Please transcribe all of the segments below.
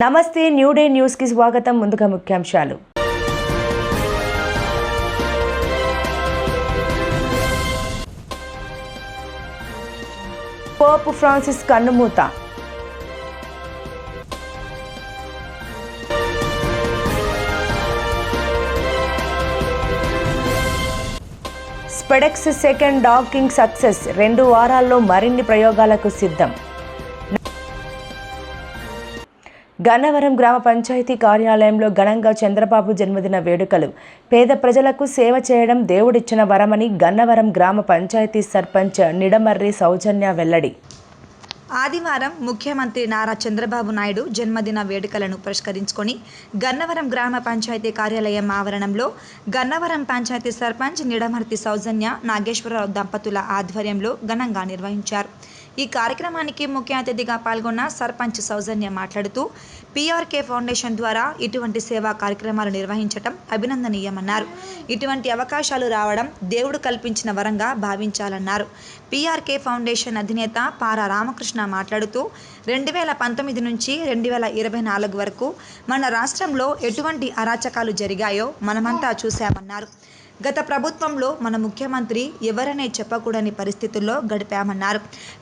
నమస్తే new day news కి స్వాగతం. ముందుగా ముఖ్యాంశాలు. పోప్ ఫ్రాన్సిస్ కన్నుమూత. SpaDeX second docking success. 2 వారాల్లో మరిన్ని ప్రయోగాలకు సిద్ధం. గన్నవరం గ్రామ పంచాయతీ కార్యాలయంలో ఘనంగా చంద్రబాబు జన్మదిన వేడుకలు. పేద ప్రజలకు సేవ చేయడం దేవుడిచ్చిన వరమని గన్నవరం గ్రామ పంచాయతీ సర్పంచ్ నిడమర్రి సౌజన్య వెల్లడి. ఆదివారం ముఖ్యమంత్రి నారా చంద్రబాబు నాయుడు జన్మదిన వేడుకలను పురస్కరించుకొని గన్నవరం గ్రామ పంచాయతీ కార్యాలయం ఆవరణంలో గన్నవరం పంచాయతీ సర్పంచ్ నిడమర్తి సౌజన్య నాగేశ్వరరావు దంపతుల ఆధ్వర్యంలో ఘనంగా నిర్వహించారు. ఈ కార్యక్రమానికి ముఖ్య అతిథిగా పాల్గొన్న సర్పంచ్ సౌజన్య మాట్లాడుతూ పీఆర్కే ఫౌండేషన్ ద్వారా ఇటువంటి సేవా కార్యక్రమాలు నిర్వహించడం అభినందనీయమన్నారు. ఇటువంటి అవకాశాలు రావడం దేవుడు కల్పించిన వరంగా భావించాలన్నారు. పీఆర్కే ఫౌండేషన్ అధినేత పారా రామకృష్ణ మాట్లాడుతూ 2019 నుంచి 2024 వరకు మన రాష్ట్రంలో ఎటువంటి అరాచకాలు జరిగాయో మనమంతా చూశామన్నారు. గత ప్రభుత్వంలో మన ముఖ్యమంత్రి ఎవరనే చెప్పకూడని పరిస్థితుల్లో గడిపామన్నారు.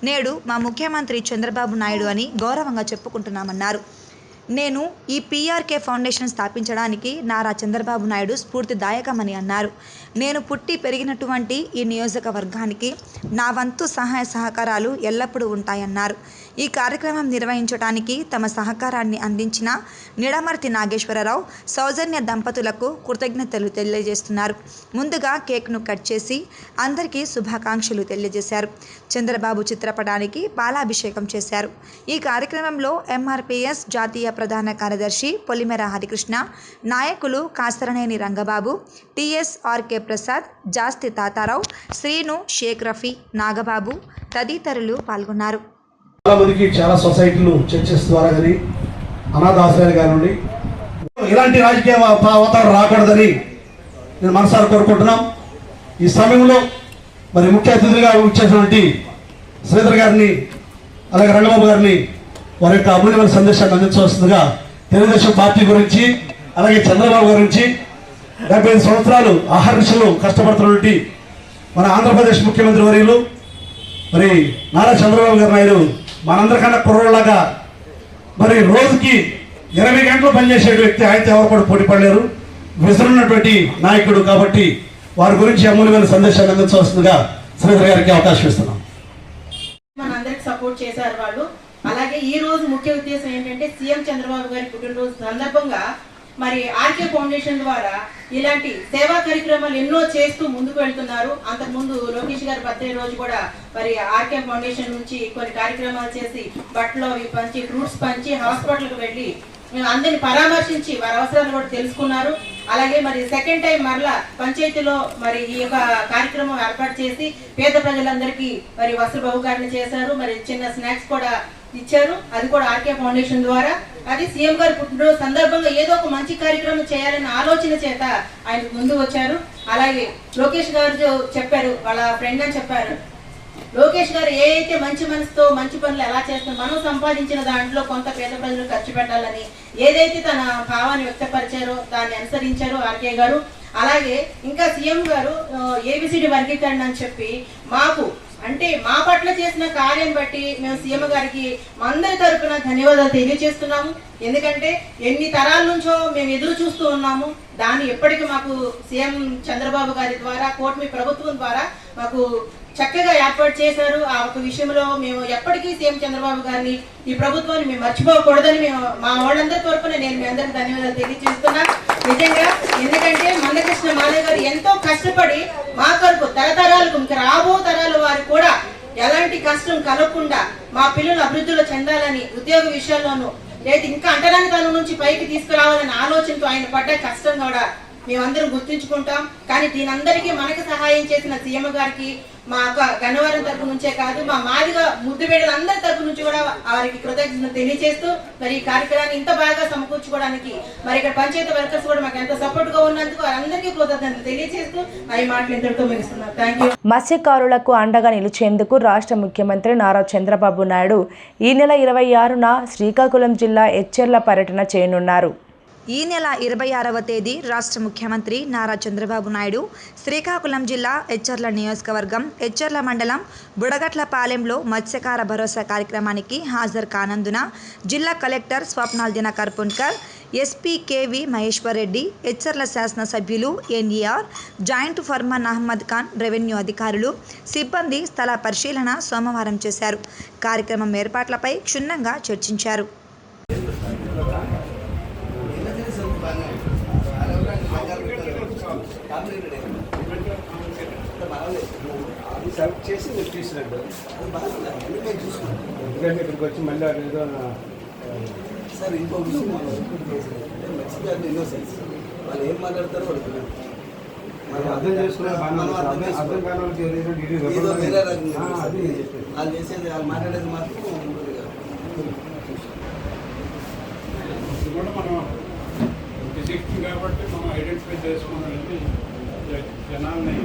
నేడు మా ముఖ్యమంత్రి చంద్రబాబు నాయుడు అని గౌరవంగా చెప్పుకుంటున్నామన్నారు. నేను ఈ పీఆర్కే ఫౌండేషన్ స్థాపించడానికి నారా చంద్రబాబు నాయుడు స్ఫూర్తిదాయకమని అన్నారు. నేను పుట్టి పెరిగినటువంటి ఈ నియోజకవర్గానికి నా వంతు సహాయ సహకారాలు ఎల్లప్పుడూ ఉంటాయన్నారు. ఈ కార్యక్రమం నిర్వహించడానికి తమ సహకారాన్ని అందించిన నిడమర్తి నాగేశ్వరరావు సౌజన్య దంపతులకు కృతజ్ఞతలు తెలియజేస్తున్నారు. ముందుగా కేక్ను కట్ చేసి అందరికీ శుభాకాంక్షలు తెలియజేశారు. చంద్రబాబు చిత్రపటానికి పాలాభిషేకం చేశారు. ఈ కార్యక్రమంలో ఎంఆర్పీఎస్ జాతీయ ప్రధాన కార్యదర్శి పొలిమేర హరికృష్ణ, నాయకులు కాసరనేని రంగబాబు, టీఎస్ఆర్కే ప్రసాద్, జాస్తి తాతారావు, శ్రీను, షేక్ రఫీ, నాగబాబు తదితరులు పాల్గొన్నారు. చాలా మందికి చాలా సొసైటీలు చర్చెస్ ద్వారా కానీ అనాథ ఆశ్రయాలు కానివ్వండి ఇలాంటి రాజకీయ వాతావరణం రాకూడదని నేను మనసారా కోరుకుంటున్నాం. ఈ సమయంలో మరి ముఖ్య అతిథిగా వచ్చేసినటువంటి శ్రీధర్ గారిని అలాగే రంగబాబు గారిని వారి యొక్క అమూల్యమైన సందేశాన్ని అందించవలసిందిగా తెలుగుదేశం పార్టీ గురించి అలాగే చంద్రబాబు గురించి 75 సంవత్సరాలు ఆహర్నిశలు కష్టపడుతున్నటువంటి మన ఆంధ్రప్రదేశ్ ముఖ్యమంత్రి వర్యులు మరి నారా చంద్రబాబు గారు నాయుడు మనందరికన్నా కుర్రోళ్ళగా మరి రోజుకి 20 గంటలు పనిచేసే వ్యక్తి. ఆయనతో ఎవరు కూడా పోటీ పడలేరు. విసురున్నటువంటి నాయకుడు కాబట్టి వారి గురించి అమూల్యమైన సందేశాన్ని అందించవలసిందిగా శ్రీధర్ గారికి అవకాశం ఇస్తున్నాం. మనందరికి సపోర్ట్ చేశారు వాళ్ళు. అలాగే ఈ రోజు ముఖ్య ఉద్దేశం ఏంటంటే సీఎం చంద్రబాబు గారి పుట్టినరోజు సందర్భంగా మరి ఆర్కే ఫౌండేషన్ ద్వారా ఇలాంటి సేవా కార్యక్రమాలు ఎన్నో చేస్తూ ముందుకు వెళ్తున్నారు. అంతకుముందు లోకేష్ గారి బర్త్డే రోజు కూడా మరి ఆర్కే ఫౌండేషన్ నుంచి కొన్ని కార్యక్రమాలు చేసి బట్టలు అవి పంచి, ఫ్రూట్స్ పంచి, హాస్పిటల్కి వెళ్ళి అందరిని పరామర్శించి వారి అవసరాలు కూడా తెలుసుకున్నారు. అలాగే మరి సెకండ్ టైం మరలా పంచాయతీలో మరి ఈ యొక్క కార్యక్రమం ఏర్పాటు చేసి పేద ప్రజలందరికీ మరి వస్త్ర బహుకరణ చేశారు. మరి చిన్న స్నాక్స్ కూడా ఇచ్చారు. అది కూడా ఆర్కే ఫౌండేషన్ ద్వారా. అది సీఎం గారు పుట్టినరోజు సందర్భంగా ఏదో ఒక మంచి కార్యక్రమం చేయాలనే ఆలోచన చేత ఆయన ముందు వచ్చారు. అలాగే లోకేష్ గారు చెప్పారు, వాళ్ళ ఫ్రెండ్ అని చెప్పారు. లోకేష్ గారు ఏ అయితే మంచి మనసుతో మంచి పనులు ఎలా చేస్తారు, మనం సంపాదించిన దాంట్లో కొంత పేద ప్రజలు ఖర్చు పెట్టాలని ఏదైతే తన భావాన్ని వ్యక్తపరిచారో దాన్ని అనుసరించారు ఆర్కే గారు. అలాగే ఇంకా సీఎం గారు ఏబిసిడి వర్గీకరణ అని చెప్పి మాకు అంటే మా పట్ల చేసిన కార్యం బట్టి మేము సీఎం గారికి అందరి తరపున ధన్యవాదాలు తెలియజేస్తున్నాము. ఎందుకంటే ఎన్ని తరాల నుంచో మేము ఎదురు చూస్తూ ఉన్నాము. దాన్ని ఎప్పటికీ మాకు సీఎం చంద్రబాబు గారి ద్వారా కూటమి ప్రభుత్వం ద్వారా మాకు చక్కగా ఏర్పాటు చేశారు. ఆ ఒక విషయంలో మేము ఎప్పటికీ సీఎం చంద్రబాబు గారిని ఈ ప్రభుత్వాన్ని మేము మర్చిపోకూడదని మేము మా వాళ్ళందరి తరపున నేను మీ అందరికి ధన్యవాదాలు తెలియజేస్తున్నాను నిజంగా. ఎందుకంటే మందకృష్ణ మాలయ్య గారు ఎంతో కష్టపడి మా కొరకు తరతరాలకు ఇంకా రాబో తరాల వారు కూడా ఎలాంటి కష్టం కలగకుండా మా పిల్లలు అభివృద్ధిలో చెందాలని ఉద్యోగ విషయాల్లోనూ లేదా ఇంకా అంటరాని తనం నుంచి పైకి తీసుకురావాలనే ఆలోచనతో ఆయన పడ్డ కష్టం కూడా మేమందరం గుర్తుంచుకుంటాం. కానీ దీనందరికీ మనకు సహాయం చేసిన సీఎం గారికి మా గన్నవరం తరపు నుంచే కాదు, మా మాదిగా ముద్దు బిడ్డలందరి తరపు నుంచి కూడా వారికి కృతజ్ఞతలు తెలియజేస్తూ మరి ఈ కార్యక్రమాన్ని ఇంత బాగా సమకూర్చుకోవడానికి మరి ఇక్కడ పంచాయతీ వర్కర్స్ కూడా మాకు ఎంతో సపోర్ట్ గా ఉన్నందుకు వారందరికీ కృతజ్ఞతలు తెలియజేస్తూ ఈ మాటలు ఇంతటితో ముగిస్తున్నారు. Thank you. మత్స్యకారులకు అండగా నిలిచేందుకు రాష్ట్ర ముఖ్యమంత్రి నారా చంద్రబాబు నాయుడు ఈ నెల 26న శ్రీకాకుళం జిల్లా ఎచ్చెర్ల పర్యటన చేయనున్నారు. ఈ నెల 26వ తేదీ రాష్ట్ర ముఖ్యమంత్రి నారా చంద్రబాబు నాయుడు శ్రీకాకుళం జిల్లా ఎచ్చెర్ల నియోజకవర్గం ఎచ్చెర్ల మండలం బుడగట్లపాలెంలో మత్స్యకార భరోసా కార్యక్రమానికి హాజరు కానందున జిల్లా collector Swapnil Dinkar Pundkar, SP KV Maheshwar Reddy, Etcherla శాసనసభ్యులు NER, joint Farman Ahmed Khan, revenue అధికారులు, సిబ్బంది స్థల పరిశీలన సోమవారం చేశారు. కార్యక్రమం ఏర్పాట్లపై క్షుణ్ణంగా చర్చించారు. సెలెక్ట్ చేసి మీరు తీసినట్టు ఎందుకంటే ఇక్కడికి వచ్చి మళ్ళీ ఏదో సార్ ఇంకో విషయం మర్చిపోయారు. ఇన్నోసెన్స్ వాళ్ళు ఏం మాట్లాడతారో వాళ్ళు అర్థం చేసుకున్నారు. అర్థం కాని వాళ్ళు చేసేది వాళ్ళు మాట్లాడేది మాత్రం మనం డిసిక్ట్ కాబట్టి మనం ఐడెంటిఫై చేసుకోవాలంటే జనాల్ని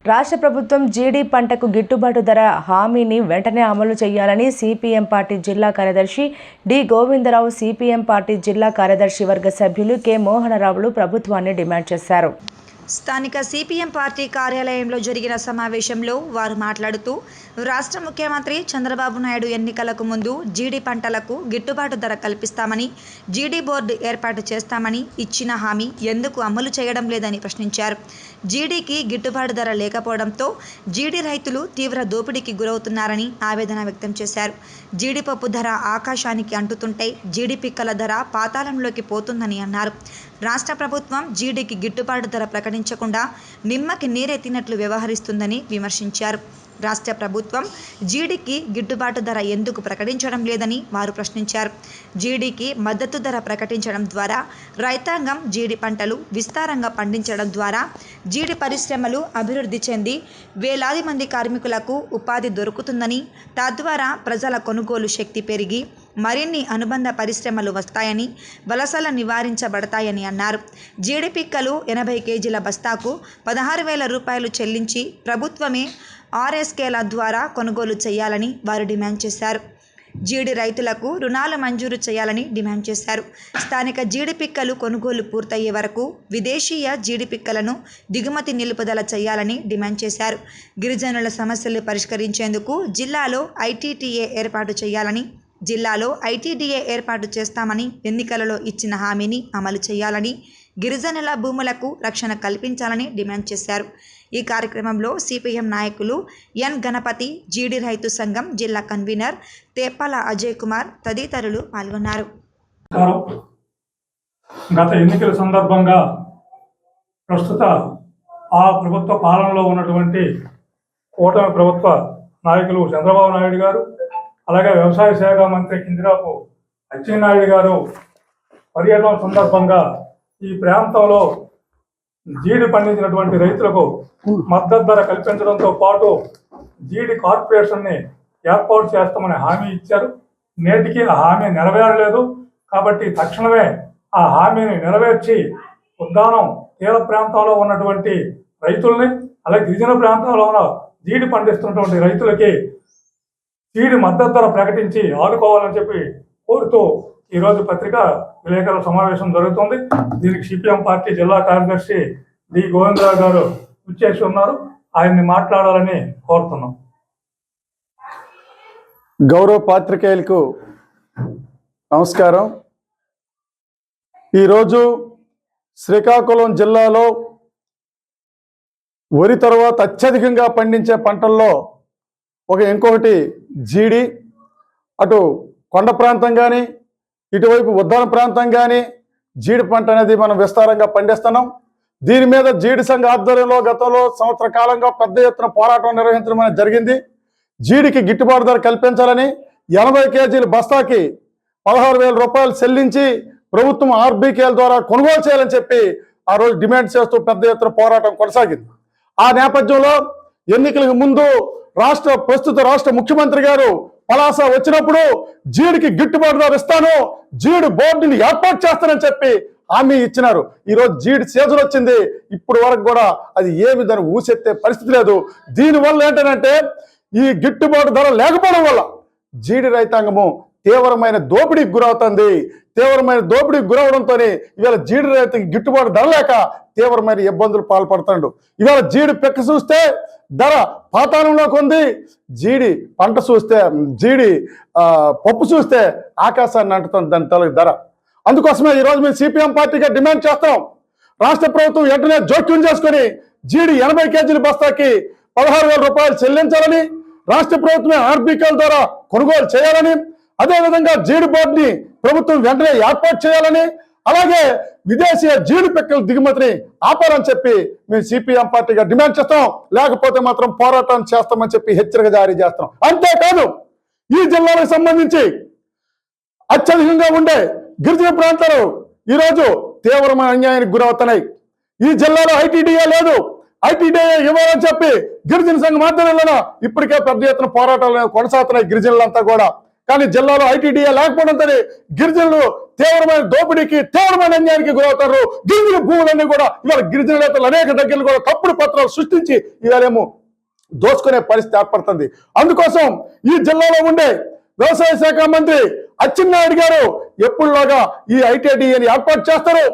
రాష్ట్ర ప్రభుత్వం జీడీ పంటకు గిట్టుబాటు ధర హామీని వెంటనే అమలు చేయాలని సిపిఎం పార్టీ జిల్లా కార్యదర్శి డి గోవిందరావు, సిపిఎం పార్టీ జిల్లా కార్యదర్శి వర్గ సభ్యులు కె మోహనరావులు ప్రభుత్వాన్ని డిమాండ్ చేశారు. స్థానిక సిపిఎం పార్టీ కార్యాలయంలో జరిగిన సమావేశంలో వారు మాట్లాడుతూ రాష్ట్ర ముఖ్యమంత్రి చంద్రబాబు నాయుడు ఎన్నికలకు ముందు జీడీ పంటలకు గిట్టుబాటు ధర కల్పిస్తామని, జీడీ బోర్డు ఏర్పాటు చేస్తామని ఇచ్చిన హామీ ఎందుకు అమలు చేయడం లేదని ప్రశ్నించారు. జీడీకి గిట్టుబాటు ధర లేకపోవడంతో జీడీ రైతులు తీవ్ర దోపిడీకి గురవుతున్నారని ఆవేదన వ్యక్తం చేశారు. జీడిపప్పు ధర ఆకాశానికి అంటుతుంటే జీడీ పిక్కల ధర పాతాళంలోకి పోతుందని అన్నారు. రాష్ట్ర ప్రభుత్వం జీడీకి గిట్టుబాటు ధర ప్రకటించకుండా నిమ్మకి నీరెత్తినట్లు వ్యవహరిస్తుందని విమర్శించారు. రాష్ట్ర ప్రభుత్వం జీడీకి గిట్టుబాటు ధర ఎందుకు ప్రకటించడం లేదని వారు ప్రశ్నించారు. జీడీకి మద్దతు ధర ప్రకటించడం ద్వారా రైతాంగం జీడీ పంటలు విస్తారంగా పండించడం ద్వారా జీడీ పరిశ్రమలు అభివృద్ధి చెంది వేలాది మంది కార్మికులకు ఉపాధి దొరుకుతుందని, తద్వారా ప్రజల కొనుగోలు శక్తి పెరిగి మరిన్ని అనుబంధ పరిశ్రమలు వస్తాయని, వలసలు నివారించబడతాయని అన్నారు. జీడీ పిక్కలు 80 కేజీల బస్తాకు 16,000 రూపాయలు చెల్లించి ప్రభుత్వమే ఆర్ఎస్కేల ద్వారా కొనుగోలు చేయాలని వారు డిమాండ్ చేశారు. జీడీ రైతులకు రుణాలు మంజూరు చేయాలని డిమాండ్ చేశారు. స్థానిక జీడీ పిక్కలు కొనుగోలు పూర్తయ్యే వరకు విదేశీయ జీడీ పిక్కలను దిగుమతి నిలుపుదల చేయాలని డిమాండ్ చేశారు. గిరిజనుల సమస్యలు పరిష్కరించేందుకు జిల్లాలో ఐటీటీఏ ఏర్పాటు చేయాలని, జిల్లాలో ఐటీడీఏ ఏర్పాటు చేస్తామని ఎన్నికలలో ఇచ్చిన హామీని అమలు చేయాలని, గిరిజనుల భూములకు రక్షణ కల్పించాలని డిమాండ్ చేశారు. ఈ కార్యక్రమంలో సిపిఎం నాయకులు ఎన్ గణపతి, జీడీ రైతు సంఘం జిల్లా కన్వీనర్ తేపాల అజయ్ కుమార్ తదితరులు పాల్గొన్నారు. గత ఎన్నికల సందర్భంగా ప్రస్తుత ఆ ప్రభుత్వ పాలనలో ఉన్నటువంటి కూటమి ప్రభుత్వ నాయకులు చంద్రబాబు నాయుడు గారు, అలాగే వ్యవసాయ శాఖ మంత్రి కింజరాపు అచ్చెన్నాయుడు గారు పర్యటన సందర్భంగా ఈ ప్రాంతంలో జీడి పండించినటువంటి రైతులకు మద్దతు ధర కల్పించడంతో పాటు జీడి కార్పొరేషన్ని ఏర్పాటు చేస్తామని హామీ ఇచ్చారు. నేటికి ఆ హామీ నెరవేరలేదు. కాబట్టి తక్షణమే ఆ హామీని నెరవేర్చి ఉద్దానం తీర ప్రాంతంలో ఉన్నటువంటి రైతుల్ని, అలాగే గిరిజన ప్రాంతాల్లో ఉన్న జీడి పండిస్తున్నటువంటి రైతులకి జీడి మద్దతు ధర ప్రకటించి ఆదుకోవాలని చెప్పి కోరుతూ ఈరోజు పత్రికా విలేకరుల సమావేశం జరుగుతుంది. దీనికి సిపిఎం పార్టీ జిల్లా కార్యదర్శి డి గోవిందరావు గారు విచ్చేసి ఉన్నారు. ఆయన్ని మాట్లాడాలని కోరుతున్నాం. గౌరవ పాత్రికేయులకు నమస్కారం. ఈరోజు శ్రీకాకుళం జిల్లాలో వరి తర్వాత అత్యధికంగా పండించే పంటల్లో ఇంకొకటి జీడి. అటు కొండ ప్రాంతం కానీ ఇటువైపు ఉద్దాన ప్రాంతం కానీ జీడి పంట అనేది మనం విస్తారంగా పండిస్తున్నాం. దీని మీద జీడి సంఘ ఆధ్వర్యంలో గతంలో సంవత్సర కాలంగా పెద్ద ఎత్తున పోరాటం నిర్వహించడం అనేది జరిగింది. జీడికి గిట్టుబాటు ధర కల్పించాలని 80 కేజీల బస్తాకి 16,000 రూపాయలు చెల్లించి ప్రభుత్వం ఆర్బీకేల ద్వారా కొనుగోలు చేయాలని చెప్పి ఆ రోజు డిమాండ్ చేస్తూ పెద్ద ఎత్తున పోరాటం కొనసాగింది. ఆ నేపథ్యంలో ఎన్నికలకు ముందు ప్రస్తుత రాష్ట్ర ముఖ్యమంత్రి గారు పలాస వచ్చినప్పుడు జీడికి గిట్టుబాటు ధర ఇస్తాను, జీడి బోర్డుని ఏర్పాటు చేస్తానని చెప్పి హామీ ఇచ్చినారు. ఈరోజు జీడి సీజన్ వచ్చింది, ఇప్పుడు వరకు కూడా అది ఏమి దాన్ని ఊసెత్తే పరిస్థితి లేదు. దీనివల్ల ఏంటంటే ఈ గిట్టుబాటు ధర లేకపోవడం వల్ల జీడి రైతాంగము తీవ్రమైన దోపిడీకి గురవుతుంది. తీవ్రమైన దోపిడీకి గురవడంతో ఇవాళ జీడి రైతుకి గిట్టుబాటు ధర లేక తీవ్రమైన ఇబ్బందులు పాల్పడుతున్నాడు. ఇవాళ జీడి పెక్క చూస్తే ధర పాతాళంలోకి ఉంది, జీడి పంట చూస్తే జీడి పప్పు చూస్తే ఆకాశాన్ని అంటుతుంది దాని తొలగి ధర. అందుకోసమే ఈరోజు మేము సిపిఎం పార్టీగా డిమాండ్ చేస్తాం, రాష్ట్ర ప్రభుత్వం వెంటనే జోక్యం చేసుకుని జీడి 80 కేజీల బస్తాకి 16,000 రూపాయలు చెల్లించాలని, రాష్ట్ర ప్రభుత్వమే ఆర్బీకేల ద్వారా కొనుగోలు చేయాలని, అదేవిధంగా జీడి బోర్డుని ప్రభుత్వం వెంటనే ఏర్పాటు చేయాలని, అలాగే విదేశీయ జీడి పిక్కల దిగుమతిని ఆపాలని చెప్పి మేము సిపిఎం పార్టీగా డిమాండ్ చేస్తాం. లేకపోతే మాత్రం పోరాటం చేస్తామని చెప్పి హెచ్చరిక జారీ చేస్తాం. అంతేకాదు ఈ జిల్లాలకు సంబంధించి అత్యధికంగా ఉండే గిరిజన ప్రాంతాలు ఈరోజు తీవ్రమైన అన్యాయానికి గురవుతున్నాయి. ఈ జిల్లాలో ఐటీడీఏ లేదు, ఐటీడీఏ ఇవ్వాలని చెప్పి గిరిజన సంఘం ఆధ్వర్యంలో ఇప్పటికే పెద్ద ఎత్తున పోరాటాలు కొనసాగుతున్నాయి గిరిజనులంతా కూడా. కానీ జిల్లాలో ఐటీడీఏ లేకపోవడంతో గిరిజనులు తీవ్రమైన దోపిడీకి, తీవ్రమైన అన్యాయానికి గురవుతారు. గిరిజన భూములన్నీ కూడా ఇవాళ గిరిజన నేతలు అనేక దగ్గరలు కూడా తప్పుడు పత్రాలు సృష్టించి ఇవాళేమో దోచుకునే పరిస్థితి ఏర్పడుతుంది. అందుకోసం ఈ జిల్లాలో ఉండే వ్యవసాయ శాఖ మంత్రి అచ్చెన్నాయుడు గారు ఎప్పుడులాగా ఈ ఐటీడీఏని ఏర్పాటు చేస్తారు,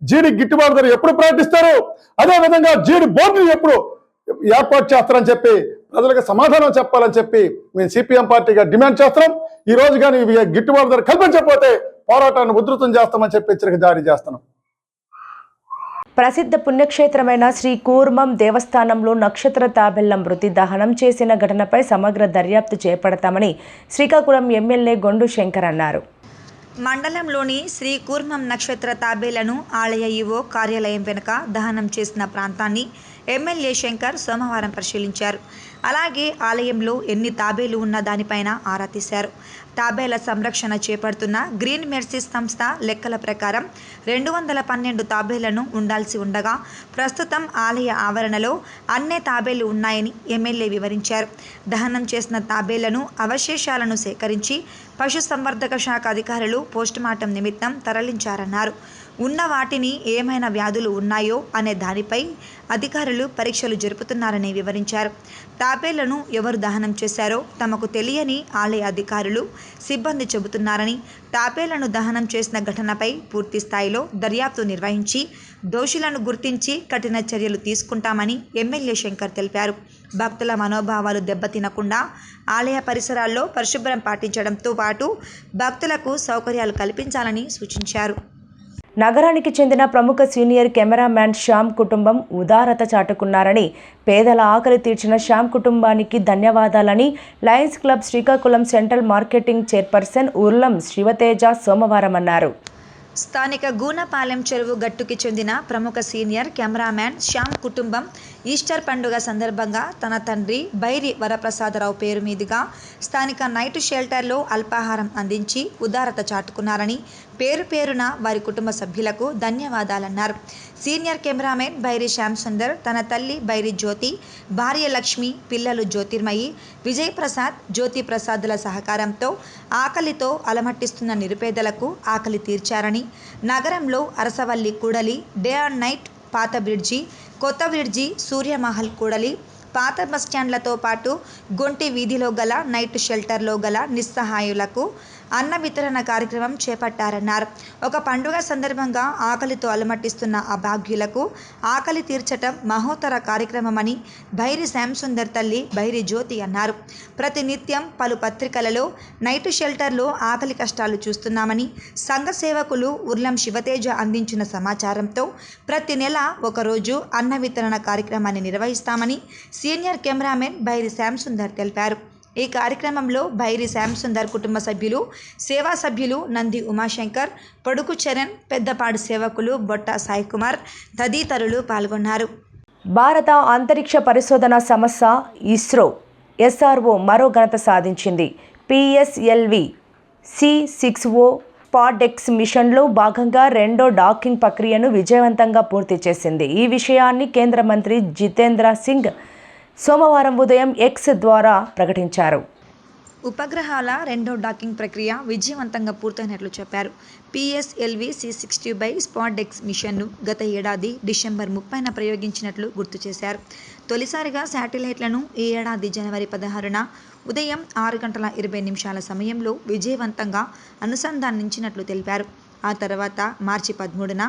జీడి గిట్టుబాటు ధర ఎప్పుడు ప్రకటిస్తారు, అదేవిధంగా జీడి బోర్డుని ఎప్పుడు ఏర్పాటు చేస్తారని చెప్పి ప్రజలకు సమాధానం చెప్పాలని చెప్పి మేము సిపిఎం పార్టీగా డిమాండ్ చేస్తున్నాం. ఈ రోజు కానీ గిట్టుబాటు ధర కల్పించకపోతే పోరాటాన్ని ఉధృతం చేస్తామని చెప్పి హెచ్చరిక జారీ చేస్తున్నాం. ప్రసిద్ధ పుణ్యక్షేత్రమైన శ్రీ కూర్మం దేవస్థానంలో నక్షత్ర తాబేళ్ల మృతి దహనం చేసిన ఘటనపై సమగ్ర దర్యాప్తు చేపడతామని శ్రీకాకుళం ఎమ్మెల్యే గొండు శంకర్ అన్నారు. మండలంలోని శ్రీ కూర్మం నక్షత్ర తాబేళ్లను ఆలయ ఈవో కార్యాలయం వెనుక దహనం చేసిన ప్రాంతాన్ని ఎమ్మెల్యే శంకర్ సోమవారం పరిశీలించారు. అలాగే ఆలయంలో ఎన్ని తాబేలు ఉన్న దానిపైన ఆరా తీశారు. తాబేల సంరక్షణ చేపడుతున్న గ్రీన్ మెర్సీస్ సంస్థ లెక్కల ప్రకారం 212 తాబేలను ఉండాల్సి ఉండగా ప్రస్తుతం ఆలయ ఆవరణలో అన్నే తాబేలు ఉన్నాయని ఎమ్మెల్యే వివరించారు. దహనం చేసిన తాబేలను అవశేషాలను సేకరించి పశుసంవర్ధక శాఖ అధికారులు పోస్టుమార్టం నిమిత్తం తరలించారన్నారు. ఉన్న వాటిని ఏమైనా వ్యాధులు ఉన్నాయో అనే దానిపై అధికారులు పరీక్షలు జరుపుతున్నారని వివరించారు. తాబేళ్లను ఎవరు దహనం చేశారో తమకు తెలియని ఆలయ అధికారులు, సిబ్బంది చెబుతున్నారని, తాబేళ్లను దహనం చేసిన ఘటనపై పూర్తి స్థాయిలో దర్యాప్తు నిర్వహించి దోషులను గుర్తించి కఠిన చర్యలు తీసుకుంటామని ఎమ్మెల్యే శంకర్ తెలిపారు. భక్తుల మనోభావాలు దెబ్బతినకుండా ఆలయ పరిసరాల్లో పరిశుభ్రం పాటించడంతో పాటు భక్తులకు సౌకర్యాలు కల్పించాలని సూచించారు. నగరానికి చెందిన ప్రముఖ సీనియర్ కెమెరామ్యాన్ శ్యామ్ కుటుంబం ఉదారత చాటుకున్నారని, పేదల ఆకలి తీర్చిన శ్యామ్ కుటుంబానికి ధన్యవాదాలని Lions Club Srikakulam central marketing chairperson Urlam Sivateja సోమవారం అన్నారు. స్థానిక గూనపాలెం చెరువు గట్టుకి చెందిన ప్రముఖ సీనియర్ కెమెరామ్యాన్ శ్యామ్ కుటుంబం ఈస్టర్ పండుగ సందర్భంగా తన తండ్రి బైరి వరప్రసాదరావు పేరు మీదుగా స్థానిక నైట్ షెల్టర్లో అల్పాహారం అందించి ఉదారత చాటుకున్నారని పేరు పేరున వారి కుటుంబ సభ్యులకు ధన్యవాదాలన్నారు. సీనియర్ కెమెరామెన్ బైరి శ్యామ్ సుందర్ తన తల్లి బైరి జ్యోతి, భార్య లక్ష్మి, పిల్లలు జ్యోతిర్మయి, విజయ్ ప్రసాద్, జ్యోతి ప్రసాద్ల సహకారంతో ఆకలితో అలమట్టిస్తున్న నిరుపేదలకు ఆకలి తీర్చారని, నగరంలో అరసవల్లి కూడలి, డే అండ్ నైట్, పాత బ్రిడ్జి, కొత్త బ్రిడ్జి, సూర్యమహల్ కూడలి, పాత బస్టాండ్లతో పాటు గొంటి వీధిలో గల నైట్ షెల్టర్లో గల నిస్సహాయులకు అన్న వితరణ కార్యక్రమం చేపట్టారన్నారు. ఒక పండుగ సందర్భంగా ఆకలితో అలమటిస్తున్న అభాగ్యులకు ఆకలి తీర్చటం మహోత్తర కార్యక్రమమని బైరి శ్యామ్ సుందర్ తల్లి బైరి జ్యోతి అన్నారు. ప్రతినిత్యం పలు పత్రికలలో నైట్ షెల్టర్లో ఆకలి కష్టాలు చూస్తున్నామని, సంఘ సేవకులు ఉర్లం శివతేజ అందించిన సమాచారంతో ప్రతి నెల ఒకరోజు అన్న వితరణ కార్యక్రమాన్ని నిర్వహిస్తామని సీనియర్ కెమెరామెన్ బైరి శ్యామ్ సుందర్ తెలిపారు. ఈ కార్యక్రమంలో బైరి శ్యామ్ సుందర్ కుటుంబ సభ్యులు, సేవా సభ్యులు నంది ఉమాశంకర్, పొడుకు చరణ్, పెద్దపాడు సేవకులు బొట్ట సాయి కుమార్ తదితరులు పాల్గొన్నారు. భారత అంతరిక్ష పరిశోధన సంస్థ ఇస్రో SRO మరో ఘనత సాధించింది. PSLV C6O స్పాట్-ఎక్స్ మిషన్లో భాగంగా రెండో డాకింగ్ ప్రక్రియను విజయవంతంగా పూర్తి చేసింది. ఈ విషయాన్ని కేంద్ర మంత్రి జితేంద్ర సింగ్ సోమవారం ఉదయం ఎక్స్ ద్వారా ప్రకటించారు. ఉపగ్రహాల రెండో డాకింగ్ ప్రక్రియ విజయవంతంగా పూర్తయినట్లు చెప్పారు. PSLV C60 స్పాట్-ఎక్స్ మిషన్ను గత ఏడాది డిసెంబర్ 30న ప్రయోగించినట్లు గుర్తు చేశారు. తొలిసారిగా శాటిలైట్లను ఈ ఏడాది జనవరి 16న ఉదయం 6:20 సమయంలో విజయవంతంగా అనుసంధానించినట్లు తెలిపారు. ఆ తర్వాత మార్చి 13న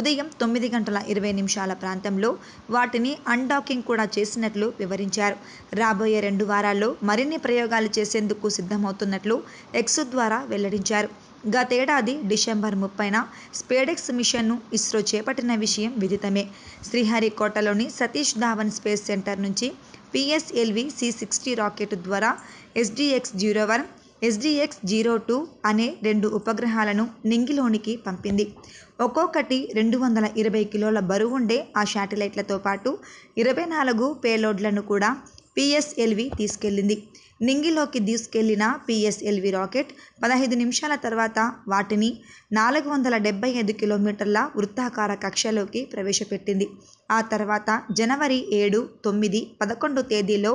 ఉదయం 9:20 ప్రాంతంలో వాటిని అన్డాకింగ్ కూడా చేసినట్లు వివరించారు. రాబోయే 2 వారాల్లో మరిన్ని ప్రయోగాలు చేసేందుకు సిద్ధమవుతున్నట్లు ఎక్స్ ద్వారా వెల్లడించారు. గతేడాది డిసెంబర్ 30న స్పేడెక్స్ మిషన్ను ఇస్రో చేపట్టిన విషయం విదితమే. శ్రీహరికోటలోని సతీష్ ధావన్ స్పేస్ సెంటర్ నుంచి PSLV C60 రాకెట్ ద్వారా SDX-01, SDX-02 అనే 2 ఉపగ్రహాలను నింగిలోనికి పంపింది. ఒక్కొక్కటి 220 కిలోల బరువుండే ఆ శాటిలైట్లతో పాటు 24 పేలోడ్లను కూడా PSLV తీసుకెళ్లింది. నింగిలోకి తీసుకెళ్లిన PSLV రాకెట్ 15 నిమిషాల తర్వాత వాటిని 475 కిలోమీటర్ల వృత్తాకార కక్షలోకి ప్రవేశపెట్టింది. ఆ తర్వాత జనవరి 7, 9, 11 తేదీల్లో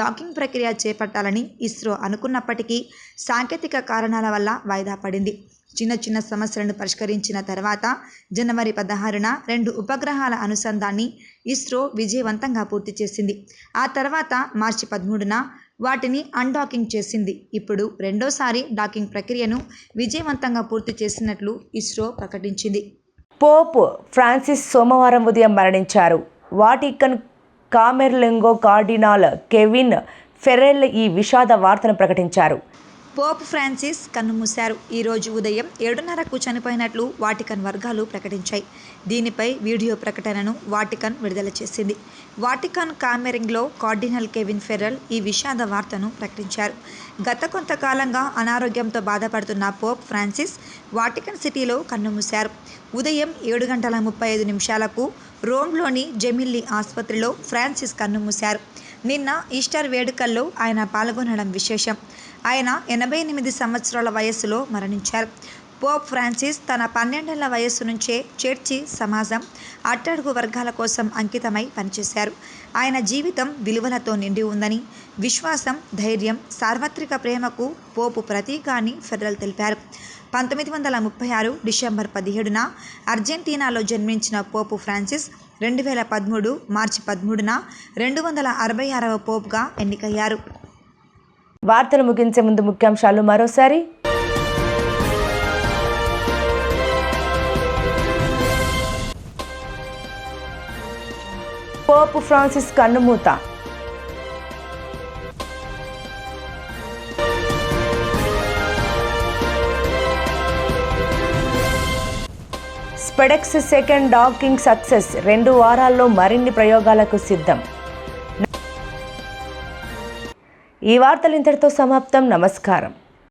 డాకింగ్ ప్రక్రియ చేపట్టాలని ఇస్రో అనుకున్నప్పటికీ సాంకేతిక కారణాల వల్ల వాయిదా పడింది. చిన్న సమస్యలను పరిష్కరించిన తర్వాత జనవరి 16న 2 ఉపగ్రహాల అనుసంధాన్ని ఇస్రో విజయవంతంగా పూర్తి చేసింది. ఆ తర్వాత మార్చి 13న వాటిని అన్డాకింగ్ చేసింది. ఇప్పుడు రెండోసారి డాకింగ్ ప్రక్రియను విజయవంతంగా పూర్తి చేసినట్లు ఇస్రో ప్రకటించింది. పోప్ ఫ్రాన్సిస్ సోమవారం ఉదయం మరణించారు. వాటికన్ కామెర్లెంగో కార్డినాల్ కెవిన్ ఫెర్రెల్ ఈ విషాద వార్తను ప్రకటించారు. పోప్ ఫ్రాన్సిస్ కన్నుమూశారు. ఈరోజు ఉదయం 7:30కు చనిపోయినట్లు వాటికన్ వర్గాలు ప్రకటించాయి. దీనిపై వీడియో ప్రకటనను వాటికన్ విడుదల చేసింది. వాటికన్ కామెరింగ్లో కార్డినల్ కెవిన్ ఫెర్రెల్ ఈ విషాద వార్తను ప్రకటించారు. గత కొంతకాలంగా అనారోగ్యంతో బాధపడుతున్న పోప్ ఫ్రాన్సిస్ వాటికన్ సిటీలో కన్నుమూశారు. ఉదయం 7:35 రోమ్లోని జెమిల్లీ ఆసుపత్రిలో ఫ్రాన్సిస్ కన్నుమూశారు. నిన్న ఈస్టర్ వేడుకల్లో ఆయన పాల్గొనడం విశేషం. ఆయన 88 సంవత్సరాల వయస్సులో మరణించారు. పోప్ ఫ్రాన్సిస్ తన 12 ఏళ్ల వయస్సు నుంచే చర్చి, సమాజం, అట్టడుగు వర్గాల కోసం అంకితమై పనిచేశారు. ఆయన జీవితం విలువలతో నిండి ఉందని, విశ్వాసం, ధైర్యం, సార్వత్రిక ప్రేమకు పోపు ప్రతీక అని ఫెర్రెల్ తెలిపారు. 1936 డిసెంబర్ 17న అర్జెంటీనాలో జన్మించిన పోపు ఫ్రాన్సిస్ 2013 మార్చి 13న 266వ పోప్గా ఎన్నికయ్యారు. వార్తలు ముగించే ముందు ముఖ్యాంశాలు మరోసారి. పోప్ ఫ్రాన్సిస్ కన్నుమూత. SpaDeX second docking success. 2 వారాల్లో మరిన్ని ప్రయోగాలకు సిద్ధం. ఈ వార్తలు ఇంతటితో సమాప్తం. నమస్కారం.